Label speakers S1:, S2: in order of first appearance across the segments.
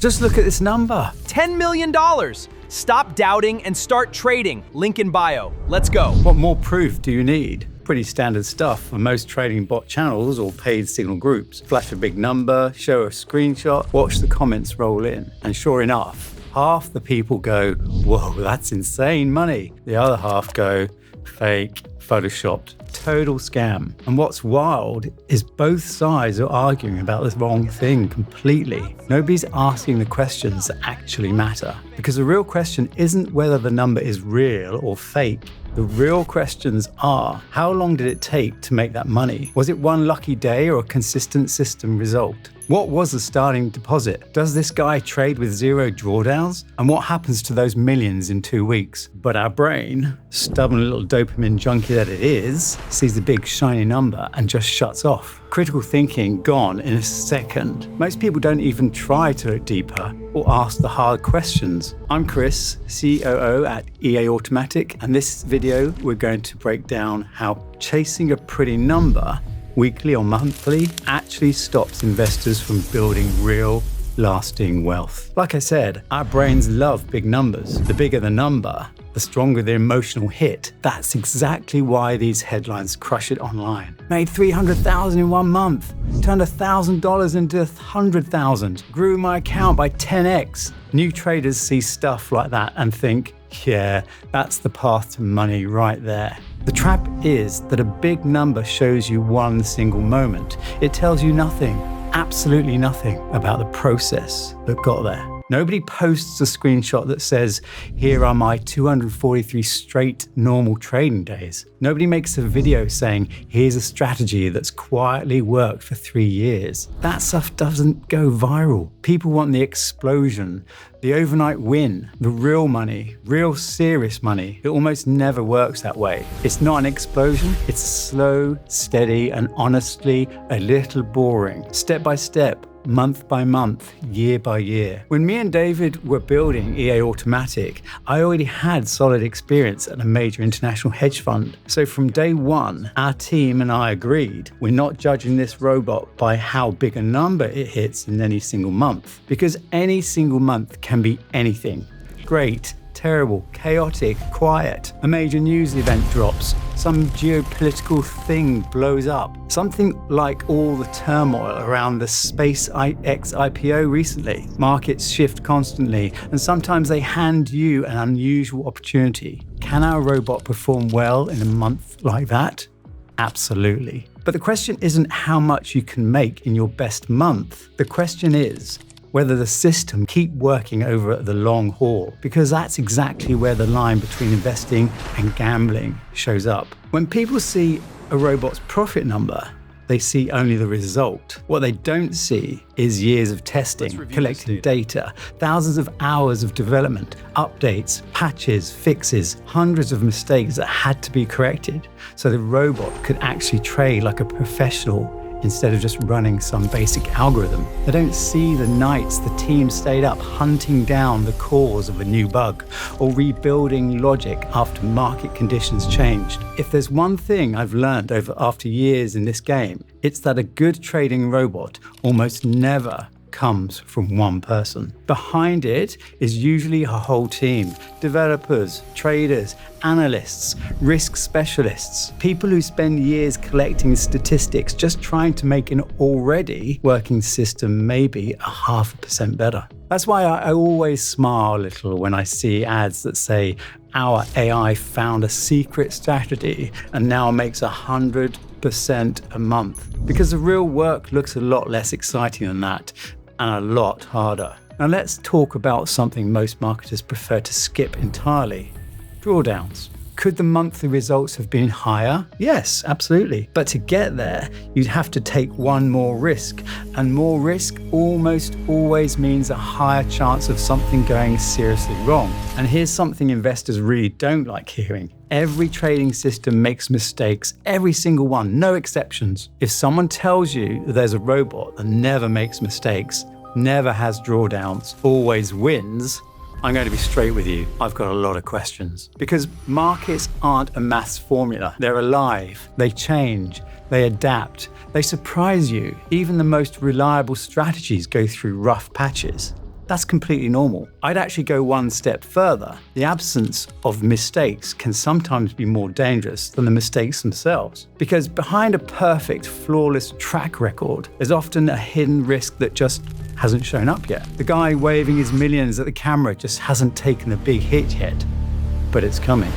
S1: Just look at this number.
S2: $10 million. Stop doubting and start trading. Link in bio. Let's go.
S1: What more proof do you need? Pretty standard stuff for most trading bot channels or paid signal groups. Flash a big number, show a screenshot, watch the comments roll in. And sure enough, half the people go, whoa, that's insane money. The other half go, fake, photoshopped, total scam. And what's wild is both sides are arguing about the wrong thing completely. Nobody's asking the questions that actually matter. Because the real question isn't whether the number is real or fake. The real questions are, how long did it take to make that money? Was it one lucky day or a consistent system result? What was the starting deposit? Does this guy trade with zero drawdowns? And what happens to those millions in 2 weeks? But our brain, stubborn little dopamine junkie that it is, sees the big shiny number and just shuts off. Critical thinking gone in a second. Most people don't even try to look deeper or ask the hard questions. I'm Chris, COO at EA Automatic, and this video we're going to break down how chasing a pretty number weekly or monthly actually stops investors from building real, lasting wealth. Like I said, our brains love big numbers. The bigger the number, the stronger the emotional hit. That's exactly why these headlines crush it online. Made $300,000 in 1 month, turned $1,000 into $100,000, grew my account by 10x. New traders see stuff like that and think, yeah, that's the path to money right there. The trap is that a big number shows you one single moment. It tells you nothing, absolutely nothing about the process that got there. Nobody posts a screenshot that says, here are my 243 straight normal trading days. Nobody makes a video saying, here's a strategy that's quietly worked for 3 years. That stuff doesn't go viral. People want the explosion, the overnight win, the real money, real serious money. It almost never works that way. It's not an explosion, it's slow, steady, and honestly a little boring. Step by step, month by month, year by year. When me and David were building EA Automatic, I already had solid experience at a major international hedge fund. So from day one, our team and I agreed we're not judging this robot by how big a number it hits in any single month, because any single month can be anything. Great, terrible, chaotic, quiet. A major news event drops. Some geopolitical thing blows up. Something like all the turmoil around the SpaceX IPO recently. Markets shift constantly, and sometimes they hand you an unusual opportunity. Can our robot perform well in a month like that? Absolutely. But the question isn't how much you can make in your best month. The question is whether the system keep working over the long haul, because that's exactly where the line between investing and gambling shows up. When people see a robot's profit number, they see only the result. What they don't see is years of testing, collecting data, thousands of hours of development, updates, patches, fixes, hundreds of mistakes that had to be corrected so the robot could actually trade like a professional instead of just running some basic algorithm. They don't see the nights the team stayed up hunting down the cause of a new bug or rebuilding logic after market conditions changed. If there's one thing I've learned after years in this game, it's that a good trading robot almost never comes from one person. Behind it is usually a whole team, developers, traders, analysts, risk specialists, people who spend years collecting statistics just trying to make an already working system maybe 0.5% better. That's why I always smile a little when I see ads that say, our AI found a secret strategy and now makes 100% a month. Because the real work looks a lot less exciting than that, and a lot harder. Now let's talk about something most marketers prefer to skip entirely: drawdowns. Could the monthly results have been higher? Yes, absolutely. But to get there, you'd have to take one more risk. And more risk almost always means a higher chance of something going seriously wrong. And here's something investors really don't like hearing. Every trading system makes mistakes, every single one, no exceptions. If someone tells you that there's a robot that never makes mistakes, never has drawdowns, always wins, I'm going to be straight with you. I've got a lot of questions. Because markets aren't a maths formula. They're alive. They change. They adapt. They surprise you. Even the most reliable strategies go through rough patches. That's completely normal. I'd actually go one step further. The absence of mistakes can sometimes be more dangerous than the mistakes themselves. Because behind a perfect, flawless track record, there's often a hidden risk that just hasn't shown up yet. The guy waving his millions at the camera just hasn't taken a big hit yet, but it's coming.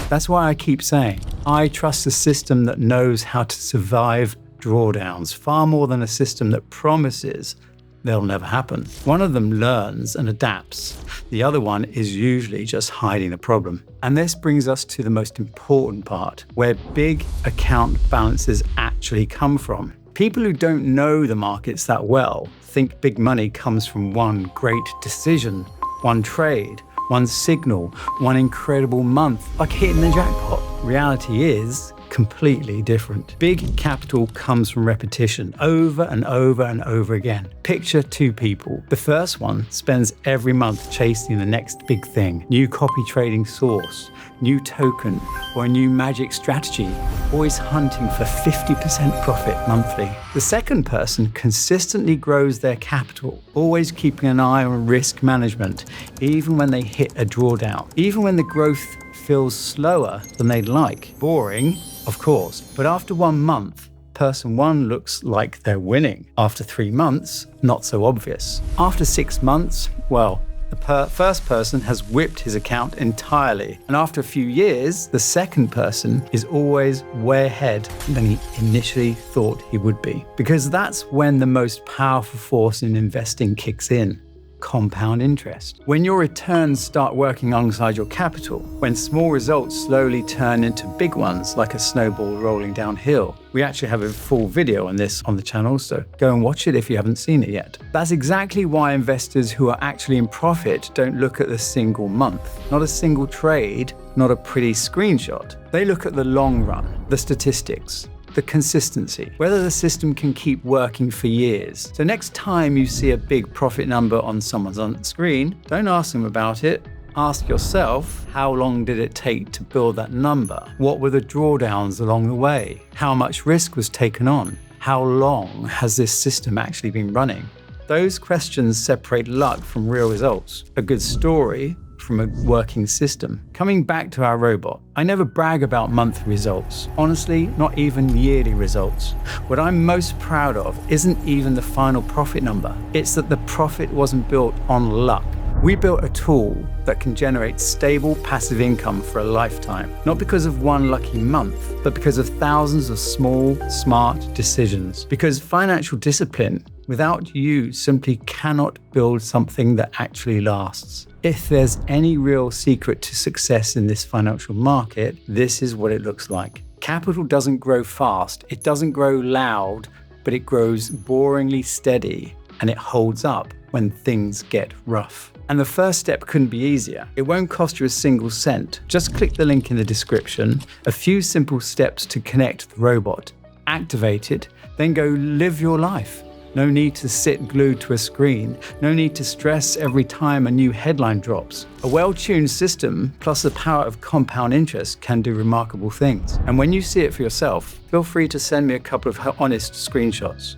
S1: That's why I keep saying, I trust a system that knows how to survive drawdowns far more than a system that promises they'll never happen. One of them learns and adapts. The other one is usually just hiding the problem. And this brings us to the most important part, where big account balances actually come from. People who don't know the markets that well think big money comes from one great decision, one trade, one signal, one incredible month, like hitting the jackpot. Reality is completely different. Big capital comes from repetition, over and over and over again. Picture two people. The first one spends every month chasing the next big thing, new copy trading source, new token, or a new magic strategy, always hunting for 50% profit monthly. The second person consistently grows their capital, always keeping an eye on risk management, even when they hit a drawdown, even when the growth feels slower than they'd like. Boring, of course, but after 1 month, person one looks like they're winning. After 3 months, not so obvious. After 6 months, well, the first person has whipped his account entirely. And after a few years, the second person is always way ahead than he initially thought he would be. Because that's when the most powerful force in investing kicks in. Compound interest. When your returns start working alongside your capital, when small results slowly turn into big ones like a snowball rolling downhill. We actually have a full video on this on the channel, so go and watch it if you haven't seen it yet. That's exactly why investors who are actually in profit don't look at the single month, not a single trade, not a pretty screenshot. They look at the long run, the statistics, the consistency, whether the system can keep working for years. So next time you see a big profit number on someone's screen, don't ask them about it. Ask yourself, how long did it take to build that number? What were the drawdowns along the way? How much risk was taken on? How long has this system actually been running? Those questions separate luck from real results. A good story from a working system. Coming back to our robot, I never brag about monthly results. Honestly, not even yearly results. What I'm most proud of isn't even the final profit number. It's that the profit wasn't built on luck. We built a tool that can generate stable passive income for a lifetime, not because of one lucky month, but because of thousands of small, smart decisions. Because financial discipline, without you, simply cannot build something that actually lasts. If there's any real secret to success in this financial market, this is what it looks like. Capital doesn't grow fast, it doesn't grow loud, but it grows boringly steady, and it holds up when things get rough. And the first step couldn't be easier. It won't cost you a single cent. Just click the link in the description. A few simple steps to connect the robot. Activate it, then go live your life. No need to sit glued to a screen. No need to stress every time a new headline drops. A well-tuned system plus the power of compound interest can do remarkable things. And when you see it for yourself, feel free to send me a couple of honest screenshots.